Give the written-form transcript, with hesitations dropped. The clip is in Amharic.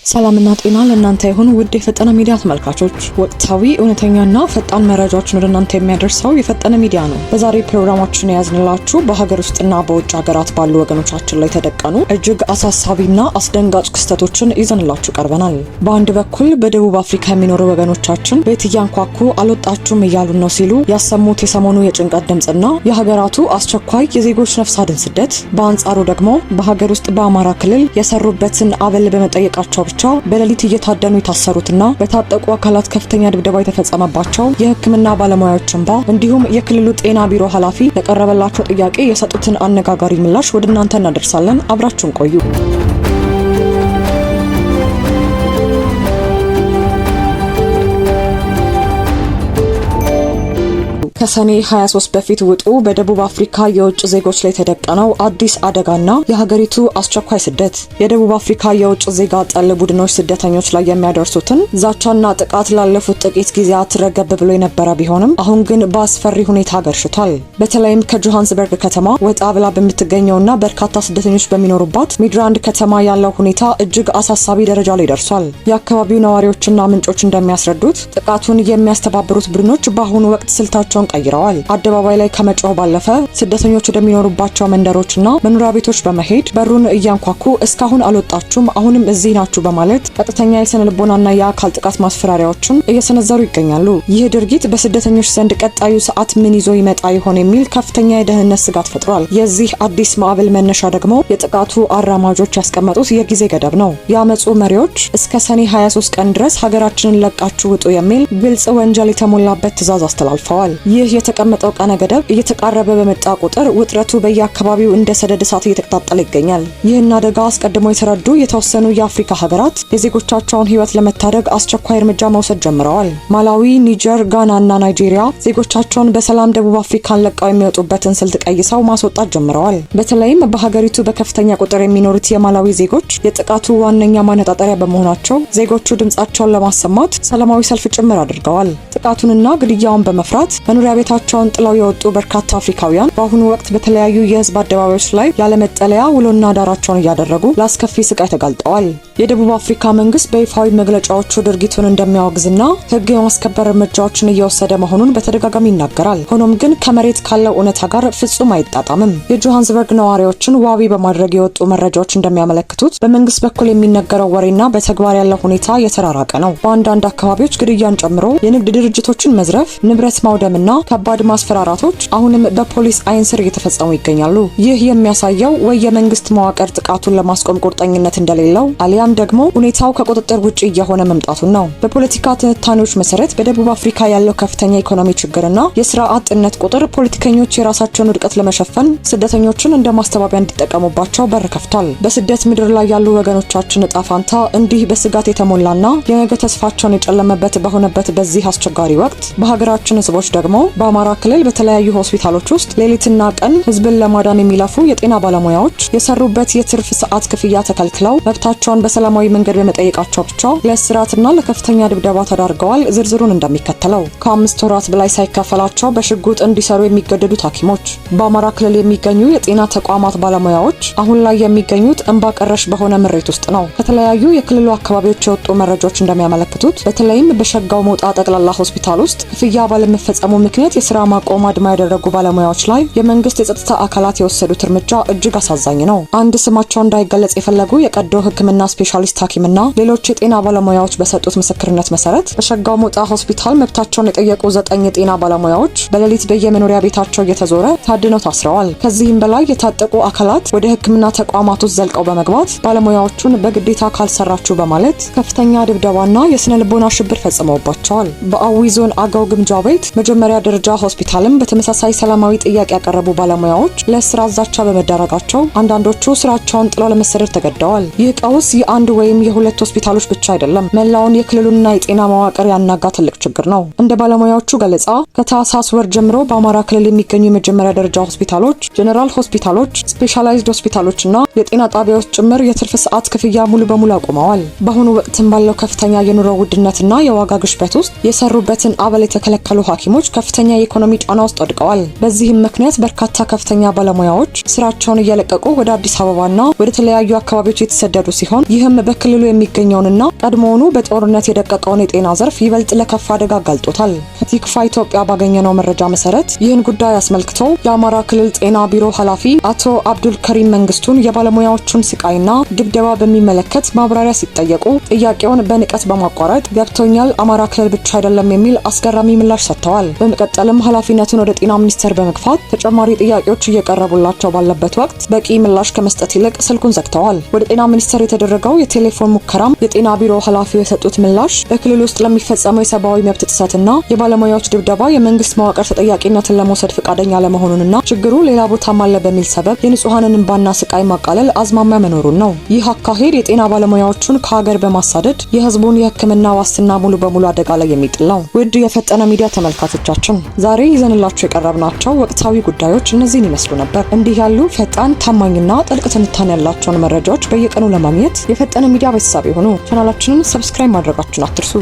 ሰላምና ጤና ለእናንተ ይሁን ውድ የፈጠነ ሚዲያ ተመልካቾች፣ ወቅታዊ እውነተኛና ፈጣን መረጃዎችን ወደ እናንተ የሚያደርሰው የፈጠነ ሚዲያ ነው። በዛሬ ፕሮግራማችን ያዝንላችሁ በሀገር ውስጥና በውጭ ሀገራት ባሉ ወገኖቻችን ላይ ተደቀኑ እጅግ አሳሳቢና አስደንጋጭ ክስተቶችን ይዘንላችሁ ቀርበናል። በአንድ በኩል በደቡብ አፍሪካ የሚኖሩ ወገኖቻችን ቤት እያንኳኩ አልወጣችሁም እያሉ ነው ሲሉ ያሰሙት የሰሞኑ የጭንቀት ድምጽና የሀገራቱ አስቸኳይ የዜጎች ነፍስ አድን ስደት፣ በአንጻሩ ደግሞ በሀገር ውስጥ በአማራ ክልል የሰሩበትን አበል በመጠየቃቸው ብቻ በሌሊት እየታደኑ የታሰሩትና በታጠቁ አካላት ከፍተኛ ድብደባ የተፈጸመባቸው የሕክምና ባለሙያዎች እንባ እንዲሁም የክልሉ ጤና ቢሮ ኃላፊ ለቀረበላቸው ጥያቄ የሰጡትን አነጋጋሪ ምላሽ ወደ እናንተ እናደርሳለን። አብራችሁን ቆዩ። ከሰኔ 23 በፊት ውጡ በደቡብ አፍሪካ የውጭ ዜጎች ላይ ተደቀነው አዲስ አደጋና የሀገሪቱ አስቸኳይ ስደት። የደቡብ አፍሪካ የውጭ ዜጋ ጠል ቡድኖች ስደተኞች ላይ የሚያደርሱትን ዛቻና ጥቃት ላለፉት ጥቂት ጊዜያት ረገብ ብሎ የነበረ ቢሆንም አሁን ግን በአስፈሪ ሁኔታ ገርሽቷል። በተለይም ከጆሃንስበርግ ከተማ ወጣ ብላ በምትገኘውና በርካታ ስደተኞች በሚኖሩባት ሚድራንድ ከተማ ያለው ሁኔታ እጅግ አሳሳቢ ደረጃ ላይ ደርሷል። የአካባቢው ነዋሪዎችና ምንጮች እንደሚያስረዱት ጥቃቱን የሚያስተባብሩት ቡድኖች በአሁኑ ወቅት ስልታቸውን ቀይረዋል። አደባባይ ላይ ከመጮህ ባለፈ ስደተኞች ወደሚኖሩባቸው መንደሮችና መኖሪያ ቤቶች በመሄድ በሩን እያንኳኩ እስካሁን አልወጣችሁም፣ አሁንም እዚህ ናችሁ በማለት ቀጥተኛ የስነ ልቦናና የአካል ጥቃት ማስፈራሪያዎችን እየሰነዘሩ ይገኛሉ። ይህ ድርጊት በስደተኞች ዘንድ ቀጣዩ ሰዓት ምን ይዞ ይመጣ ይሆን የሚል ከፍተኛ የደህንነት ስጋት ፈጥሯል። የዚህ አዲስ ማዕበል መነሻ ደግሞ የጥቃቱ አራማጆች ያስቀመጡት የጊዜ ገደብ ነው። የአመፁ መሪዎች እስከ ሰኔ 23 ቀን ድረስ ሀገራችንን ለቃችሁ ውጡ የሚል ግልጽ ወንጀል የተሞላበት ትዕዛዝ አስተላልፈዋል። ይህ የተቀመጠው ቀነ ገደብ እየተቃረበ በመጣ ቁጥር ውጥረቱ በየአካባቢው እንደ ሰደድ እሳት እየተቀጣጠለ ይገኛል። ይህን አደጋ አስቀድሞ የተረዱ የተወሰኑ የአፍሪካ ሀገራት የዜጎቻቸውን ሕይወት ለመታደግ አስቸኳይ እርምጃ መውሰድ ጀምረዋል። ማላዊ፣ ኒጀር፣ ጋና እና ናይጄሪያ ዜጎቻቸውን በሰላም ደቡብ አፍሪካን ለቀው የሚወጡበትን ስልት ቀይሰው ማስወጣት ጀምረዋል። በተለይም በሀገሪቱ በከፍተኛ ቁጥር የሚኖሩት የማላዊ ዜጎች የጥቃቱ ዋነኛ ማነጣጠሪያ በመሆናቸው ዜጎቹ ድምጻቸውን ለማሰማት ሰላማዊ ሰልፍ ጭምር አድርገዋል። ጥቃቱንና ግድያውን በመፍራት መኖሪያ ቤታቸውን ጥለው የወጡ በርካታ አፍሪካውያን በአሁኑ ወቅት በተለያዩ የህዝብ አደባባዮች ላይ ያለመጠለያ ውሎና ዳራቸውን እያደረጉ ለአስከፊ ስቃይ ተጋልጠዋል። የደቡብ አፍሪካ መንግስት በይፋዊ መግለጫዎቹ ድርጊቱን እንደሚያወግዝና ህግ የማስከበር እርምጃዎችን እየወሰደ መሆኑን በተደጋጋሚ ይናገራል። ሆኖም ግን ከመሬት ካለው እውነታ ጋር ፍጹም አይጣጣምም። የጆሃንስበርግ ነዋሪዎችን ዋቢ በማድረግ የወጡ መረጃዎች እንደሚያመለክቱት በመንግስት በኩል የሚነገረው ወሬና በተግባር ያለው ሁኔታ የተራራቀ ነው። በአንዳንድ አካባቢዎች ግድያን ጨምሮ የንግድ ድርጅቶችን መዝረፍ፣ ንብረት ማውደምና ከባድ ማስፈራራቶች አሁንም በፖሊስ አይን ስር እየተፈጸሙ ይገኛሉ። ይህ የሚያሳየው ወይ የመንግስት መዋቅር ጥቃቱን ለማስቆም ቁርጠኝነት እንደሌለው አሊያም ደግሞ ሁኔታው ከቁጥጥር ውጪ እየሆነ መምጣቱን ነው። በፖለቲካ ትንታኔዎች መሰረት በደቡብ አፍሪካ ያለው ከፍተኛ ኢኮኖሚ ችግርና የስራ አጥነት ቁጥር ፖለቲከኞች የራሳቸውን ውድቀት ለመሸፈን ስደተኞችን እንደ ማስተባበያ እንዲጠቀሙባቸው በር ከፍቷል። በስደት ምድር ላይ ያሉ ወገኖቻችን እጣ ፋንታ እንዲህ በስጋት የተሞላና የነገ ተስፋቸውን የጨለመበት በሆነበት በዚህ አስቸጋሪ ወቅት በሀገራችን ህዝቦች ደግሞ በአማራ ክልል በተለያዩ ሆስፒታሎች ውስጥ ሌሊትና ቀን ህዝብን ለማዳን የሚለፉ የጤና ባለሙያዎች የሰሩበት የትርፍ ሰዓት ክፍያ ተከልክለው መብታቸውን በሰላማዊ መንገድ በመጠየቃቸው ብቻ ለእስራትና ለከፍተኛ ድብደባ ተዳርገዋል። ዝርዝሩን እንደሚከተለው። ከ5 ወራት በላይ ሳይከፈላቸው በሽጉጥ እንዲሰሩ የሚገደዱት ሐኪሞች፣ በአማራ ክልል የሚገኙ የጤና ተቋማት ባለሙያዎች አሁን ላይ የሚገኙት እንባ ቀረሽ በሆነ ምሬት ውስጥ ነው። ከተለያዩ የክልሉ አካባቢዎች የወጡ መረጃዎች እንደሚያመለክቱት በተለይም በሸጋው ሞጣ ጠቅላላ ሆስፒታል ውስጥ ክፍያ ባለመፈጸሙ ምክንያት የስራ ማቆም አድማ ያደረጉ ባለሙያዎች ላይ የመንግስት የጸጥታ አካላት የወሰዱት እርምጃ እጅግ አሳዛኝ ነው። አንድ ስማቸው እንዳይገለጽ የፈለጉ የቀዶ ሕክምና ስፔሻሊስት ሐኪምና ሌሎች የጤና ባለሙያዎች በሰጡት ምስክርነት መሰረት በሸጋው ሞጣ ሆስፒታል መብታቸውን የጠየቁ 9 የጤና ባለሙያዎች በሌሊት በየመኖሪያ ቤታቸው እየተዞረ ታድነው ታስረዋል። ከዚህም በላይ የታጠቁ አካላት ወደ ሕክምና ተቋማት ውስጥ ዘልቀው በመግባት ባለሙያዎቹን በግዴታ ካልሰራችሁ በማለት ከፍተኛ ድብደባና የስነ ልቦና ሽብር ፈጽመውባቸዋል። በአዊ ዞን አገው ግምጃ ቤት መጀመሪያ ደረጃ ሆስፒታልም በተመሳሳይ ሰላማዊ ጥያቄ ያቀረቡ ባለሙያዎች ለስራ ዛቻ በመዳረጋቸው አንዳንዶቹ ስራቸውን ጥለው ለመሰደድ ተገደዋል። ይህ ቀውስ የአንድ ወይም የሁለት ሆስፒታሎች ብቻ አይደለም፣ መላውን የክልሉና የጤና መዋቅር ያናጋ ትልቅ ችግር ነው። እንደ ባለሙያዎቹ ገለጻ ከታህሳስ ወር ጀምሮ በአማራ ክልል የሚገኙ የመጀመሪያ ደረጃ ሆስፒታሎች፣ ጀነራል ሆስፒታሎች፣ ስፔሻላይዝድ ሆስፒታሎችና የጤና ጣቢያዎች ጭምር የትርፍ ሰዓት ክፍያ ሙሉ በሙሉ አቁመዋል። በአሁኑ ወቅትም ባለው ከፍተኛ የኑሮ ውድነትና የዋጋ ግሽበት ውስጥ የሰሩበትን አበል የተከለከሉ ሐኪሞች ከፍተኛ ከፍተኛ የኢኮኖሚ ጫና ውስጥ ወድቀዋል። በዚህም ምክንያት በርካታ ከፍተኛ ባለሙያዎች ስራቸውን እየለቀቁ ወደ አዲስ አበባና ወደ ተለያዩ አካባቢዎች የተሰደዱ ሲሆን ይህም በክልሉ የሚገኘውንና ቀድሞውኑ በጦርነት የደቀቀውን የጤና ዘርፍ ይበልጥ ለከፍ አደጋ አጋልጦታል። ከቲክፋ ኢትዮጵያ ባገኘነው መረጃ መሰረት ይህን ጉዳይ አስመልክቶ የአማራ ክልል ጤና ቢሮ ኃላፊ አቶ አብዱል ከሪም መንግስቱን የባለሙያዎቹን ስቃይና ድብደባ በሚመለከት ማብራሪያ ሲጠየቁ ጥያቄውን በንቀት በማቋረጥ ገብቶኛል፣ አማራ ክልል ብቻ አይደለም የሚል አስገራሚ ምላሽ ሰጥተዋል። በመቀጠልም ኃላፊነቱን ወደ ጤና ሚኒስቴር በመግፋት ተጨማሪ ጥያቄዎች እየቀረቡላቸው ባለበት ወቅት በቂ ምላሽ ከመስጠት ይልቅ ስልኩን ዘግተዋል። ወደ ጤና ሚኒስቴር የተደረገው የቴሌፎን ሙከራም የጤና ቢሮ ኃላፊው የሰጡት ምላሽ በክልል ውስጥ ለሚፈጸመው የሰብአዊ መብት ጥሰትና የባለሙያዎች ድብደባ የመንግስት መዋቅር ተጠያቂነትን ለመውሰድ ፈቃደኛ ለመሆኑንና ችግሩ ሌላ ቦታም አለ በሚል ሰበብ የንጹሃንን እንባና ስቃይ ማቃለል አዝማሚያ መኖሩን ነው። ይህ አካሄድ የጤና ባለሙያዎቹን ከሀገር በማሳደድ የህዝቡን የሕክምና ዋስትና ሙሉ በሙሉ አደጋ ላይ የሚጥል ነው። ውድ የፈጠነ ሚዲያ ተመልካቾቻችን ዛሬ ይዘንላችሁ የቀረብናቸው ወቅታዊ ጉዳዮች እነዚህን ይመስሉ ነበር። እንዲህ ያሉ ፈጣን፣ ታማኝና ጥልቅ ትንታኔ ያላቸውን መረጃዎች በየቀኑ ለማግኘት የፈጠነ ሚዲያ ቤተሰብ ይሁኑ። ቻናላችንን ሰብስክራይብ ማድረጋችሁን አትርሱ።